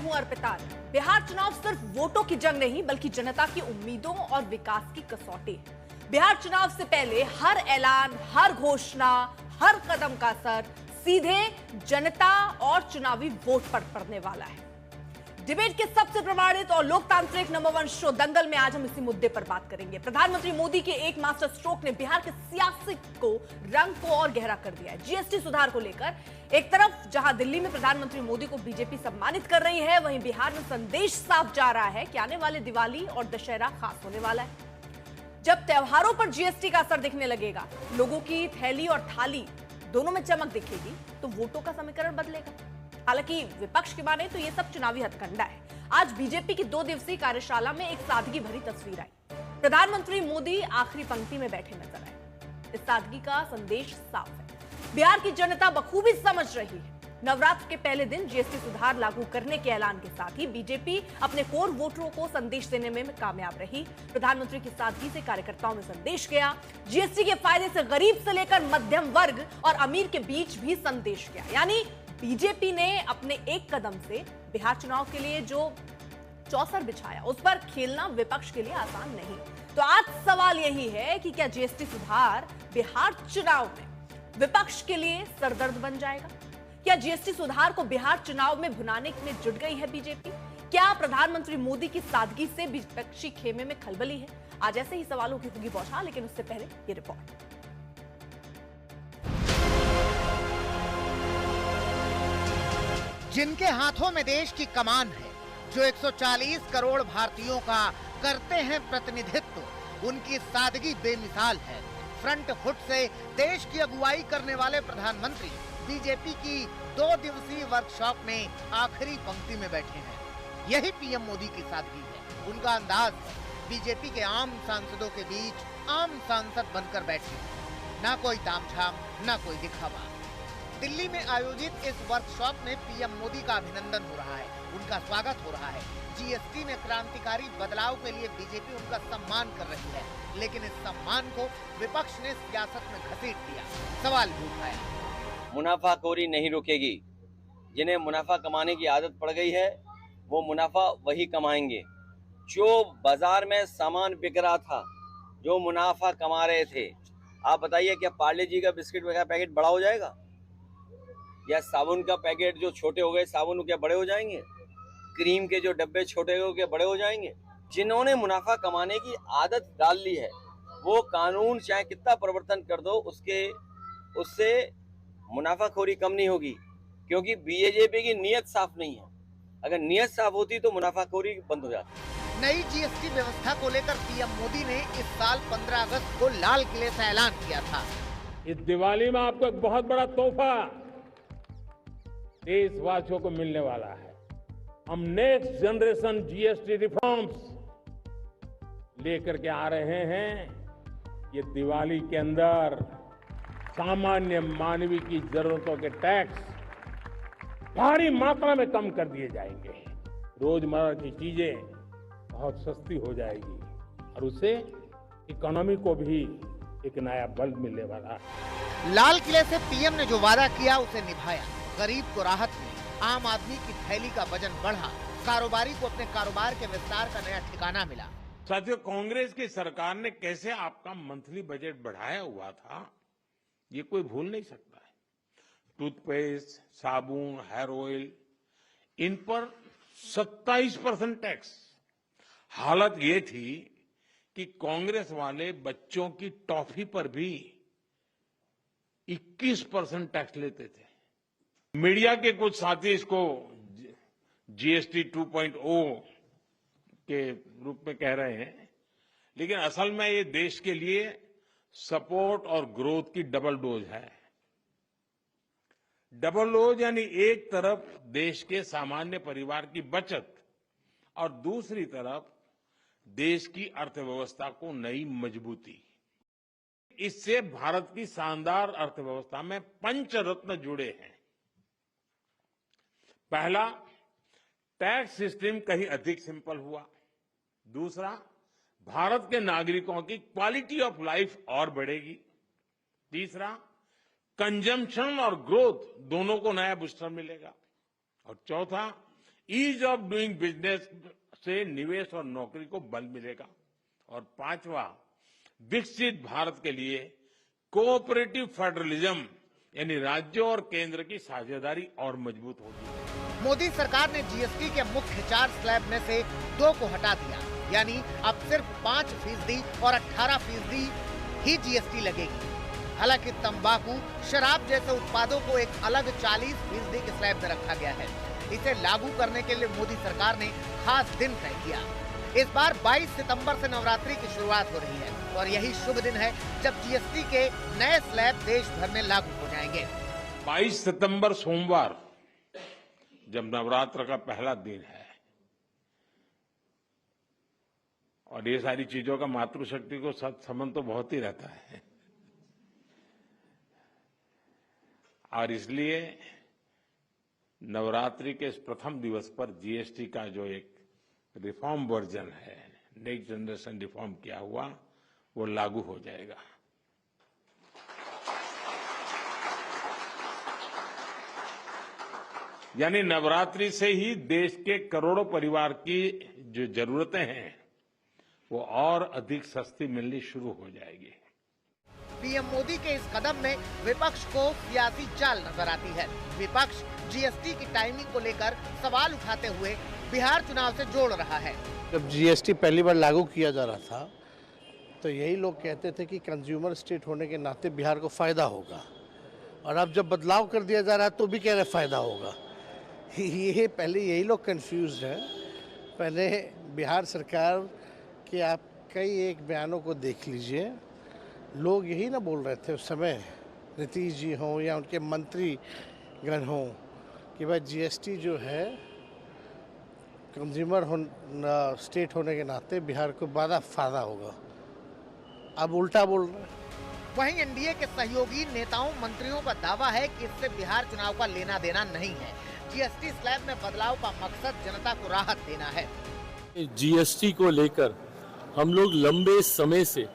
हूं अर्पिता। बिहार चुनाव सिर्फ वोटों की जंग नहीं बल्कि जनता की उम्मीदों और विकास की कसौटी है। बिहार चुनाव से पहले हर ऐलान, हर घोषणा, हर कदम का असर सीधे जनता और चुनावी वोट पर पड़ने वाला है। डिबेट के सबसे प्रमाणित और लोकतांत्रिक नंबर 1 शो दंगल में आज हम इसी मुद्दे पर बात करेंगे। प्रधानमंत्री मोदी के एक मास्टर स्ट्रोक ने बिहार के सियासत को रंग को और गहरा कर दिया है। जीएसटी सुधार को लेकर एक तरफ जहां दिल्ली में प्रधानमंत्री मोदी को बीजेपी सम्मानित कर रही है, वहीं बिहार में संदेश साफ जा रहा है कि आने वाले दिवाली और दशहरा खास होने वाला है। जब त्योहारों पर जीएसटी का असर दिखने लगेगा, लोगों की थैली और थाली दोनों में चमक दिखेगी, तो वोटों का समीकरण बदलेगा। हालांकि विपक्ष की माने तो यह सब चुनावी हथकंडा है। आज बीजेपी की 2 दिवसीय कार्यशाला में एक सादगी भरी तस्वीर आई। प्रधानमंत्री मोदी आखिरी पंक्ति में बैठे नजर आए। इस सादगी का संदेश साफ है, बिहार की जनता बखूबी समझ रही है। नवरात्र के पहले दिन जीएसटी सुधार लागू करने के ऐलान के साथ ही बीजेपी अपने कोर वोटरों को संदेश देने में कामयाब रही। प्रधानमंत्री की सादगी से कार्यकर्ताओं में संदेश गया। जीएसटी के फायदे से गरीब से लेकर मध्यम वर्ग और अमीर के बीच भी संदेश गया। यानी बीजेपी ने अपने एक कदम से बिहार चुनाव के लिए जो चौसर बिछाया, उस पर खेलना विपक्ष के लिए आसान नहीं। तो आज सवाल यही है कि क्या जीएसटी सुधार बिहार चुनाव में विपक्ष के लिए सरदर्द बन जाएगा? क्या जीएसटी सुधार को बिहार चुनाव में भुनाने में जुट गई है बीजेपी? क्या प्रधानमंत्री मोदी की सादगी से विपक्षी खेमे में खलबली है? आज ऐसे ही सवालों की होगी बौछार, लेकिन उससे पहले ये रिपोर्ट। जिनके हाथों में देश की कमान है, जो 140 करोड़ भारतीयों का करते हैं प्रतिनिधित्व, उनकी सादगी बेमिसाल है। फ्रंट फुट से देश की अगुवाई करने वाले प्रधानमंत्री बीजेपी की 2 दिवसीय वर्कशॉप में आखिरी पंक्ति में बैठे हैं। यही पीएम मोदी की सादगी है। उनका अंदाज है बीजेपी के आम सांसदों के बीच आम सांसद बनकर बैठे, ना कोई तामझाम, ना कोई दिखावा। दिल्ली में आयोजित इस वर्कशॉप में पीएम मोदी का अभिनंदन हो रहा है, उनका स्वागत हो रहा है। जीएसटी में क्रांतिकारी बदलाव के लिए बीजेपी उनका सम्मान कर रही है, लेकिन इस सम्मान को विपक्ष ने सियासत में घसीट दिया, सवाल भी उठाया। मुनाफाखोरी नहीं रुकेगी। जिन्हें मुनाफा कमाने की आदत पड़ गई है, वो मुनाफा वही कमाएंगे। जो बाजार में सामान बिक रहा था, जो मुनाफा कमा रहे थे, आप बताइए क्या पार्ले जी का बिस्किट का पैकेट बड़ा हो जाएगा? या साबुन का पैकेट जो छोटे हो गए, साबुन क्या बड़े हो जाएंगे? क्रीम के जो डब्बे छोटे हो गए, बड़े हो जाएंगे? जिन्होंने मुनाफा कमाने की आदत डाल ली है, वो कानून चाहे कितना परिवर्तन कर दो, उससे मुनाफाखोरी कम नहीं होगी, क्योंकि बीजेपी की नीयत साफ नहीं है। अगर नीयत साफ होती तो मुनाफाखोरी बंद हो जाती। नई जीएसटी व्यवस्था को लेकर पीएम मोदी ने इस साल 15 अगस्त को लाल किले से ऐलान किया था। इस दिवाली में आपको एक बहुत बड़ा तोहफा देशवासियों को मिलने वाला है। हम नेक्स्ट जनरेशन जीएसटी रिफॉर्म्स लेकर के आ रहे हैं। ये दिवाली के अंदर सामान्य मानवीय की जरूरतों के टैक्स भारी मात्रा में कम कर दिए जाएंगे। रोजमर्रा की चीजें बहुत सस्ती हो जाएगी और उससे इकोनॉमी को भी एक नया बल मिलने वाला है। लाल किले से पीएम ने जो वादा किया उसे निभाया। गरीब को राहत मिली, आम आदमी की थैली का वजन बढ़ा, कारोबारी को अपने कारोबार के विस्तार का नया ठिकाना मिला। साथियों, कांग्रेस की सरकार ने कैसे आपका मंथली बजट बढ़ाया हुआ था, ये कोई भूल नहीं सकता है। टूथपेस्ट, साबुन, हेयर ऑयल, इन पर 27% टैक्स। हालत ये थी कि कांग्रेस वाले बच्चों की टॉफी पर भी 21% टैक्स लेते थे। मीडिया के कुछ साथी इसको जीएसटी 2.0 के रूप में कह रहे हैं, लेकिन असल में ये देश के लिए सपोर्ट और ग्रोथ की डबल डोज है। डबल डोज यानी एक तरफ देश के सामान्य परिवार की बचत और दूसरी तरफ देश की अर्थव्यवस्था को नई मजबूती। इससे भारत की शानदार अर्थव्यवस्था में पंचरत्न जुड़े हैं। पहला, टैक्स सिस्टम कहीं अधिक सिंपल हुआ। दूसरा, भारत के नागरिकों की क्वालिटी ऑफ लाइफ और बढ़ेगी। तीसरा, कंजम्पशन और ग्रोथ दोनों को नया बूस्टर मिलेगा। और चौथा, ईज ऑफ डूइंग बिजनेस से निवेश और नौकरी को बल मिलेगा। और पांचवा, विकसित भारत के लिए कोऑपरेटिव फेडरलिज्म यानी राज्यों और केंद्र की साझेदारी और मजबूत होगी। मोदी सरकार ने जीएसटी के मुख्य 4 स्लैब में से 2 को हटा दिया, यानी अब सिर्फ 5% और 18% ही जीएसटी लगेगी। हालांकि तंबाकू, शराब जैसे उत्पादों को एक अलग 40% के स्लैब में रखा गया है। इसे लागू करने के लिए मोदी सरकार ने खास दिन तय किया। इस बार 22 सितंबर से नवरात्रि की शुरुआत हो रही है और यही शुभ दिन है जब जीएसटी के नए स्लैब देश भर में लागू हो जाएंगे। 22 सितंबर सोमवार जब नवरात्र का पहला दिन है और ये सारी चीजों का मातृशक्ति को संबंध तो बहुत ही रहता है और इसलिए नवरात्रि के इस प्रथम दिवस पर जीएसटी का जो एक रिफॉर्म वर्जन है, नेक्स्ट जनरेशन रिफॉर्म किया हुआ, वो लागू हो जाएगा। यानी नवरात्रि से ही देश के करोड़ों परिवार की जो जरूरतें हैं वो और अधिक सस्ती मिलनी शुरू हो जाएगी। पीएम मोदी के इस कदम में विपक्ष को सियासी चाल नजर आती है। विपक्ष जीएसटी की टाइमिंग को लेकर सवाल उठाते हुए बिहार चुनाव से जोड़ रहा है। जब जीएसटी पहली बार लागू किया जा रहा था तो यही लोग कहते थे कि कंज्यूमर स्टेट होने के नाते बिहार को फायदा होगा, और अब जब बदलाव कर दिया जा रहा है तो भी कह रहे फायदा होगा। ये पहले यही लोग कंफ्यूज हैं। पहले बिहार सरकार के आप कई एक बयानों को देख लीजिए, लोग यही ना बोल रहे थे उस समय, नीतीश जी हों या उनके मंत्री गण हों, कि भाई जीएसटी जो है कंज्यूमर स्टेट होने के नाते बिहार को बड़ा फायदा होगा। अब उल्टा बोल रहे हैं। वहीं एनडीए के सहयोगी नेताओं मंत्रियों का दावा है कि इससे बिहार चुनाव का लेना देना नहीं है। जीएसटी स्लैब में बदलाव का मकसद जनता को राहत देना है। जीएसटी को लेकर हम लोग लंबे समय से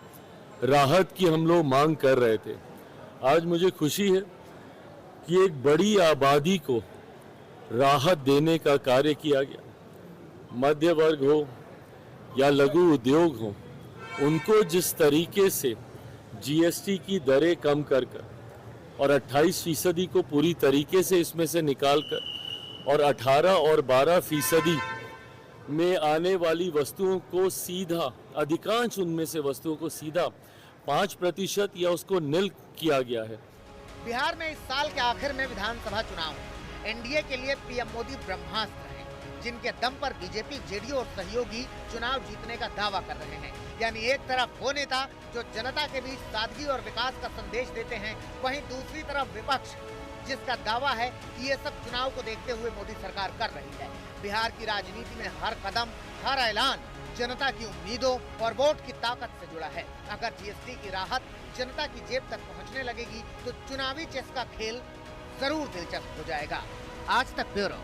राहत की हम लोग मांग कर रहे थे। आज मुझे खुशी है कि एक बड़ी आबादी को राहत देने का कार्य किया गया। मध्य वर्ग हो या लघु उद्योग हो, उनको जिस तरीके से जीएसटी की दरें कम कर और 28% को पूरी तरीके से इसमें से निकाल कर और 18 और 12% में आने वाली वस्तुओं को सीधा, अधिकांश उनमें से वस्तुओं को सीधा 5% या उसको निल किया गया है। बिहार में इस साल के आखिर में विधानसभा चुनाव, एनडीए के लिए पीएम मोदी ब्रह्मास्त्र हैं, जिनके दम पर बीजेपी, जेडीयू और सहयोगी चुनाव जीतने का दावा कर रहे हैं। यानी एक तरफ वो नेता जो जनता के बीच सादगी और विकास का संदेश देते हैं, वहीं दूसरी तरफ विपक्ष जिसका दावा है कि ये सब चुनाव को देखते हुए मोदी सरकार कर रही है। बिहार की राजनीति में हर कदम, हर ऐलान जनता की उम्मीदों और वोट की ताकत से जुड़ा है। अगर जीएसटी की राहत जनता की जेब तक पहुंचने लगेगी तो चुनावी चेस का खेल जरूर दिलचस्प हो जाएगा। आज तक ब्यूरो।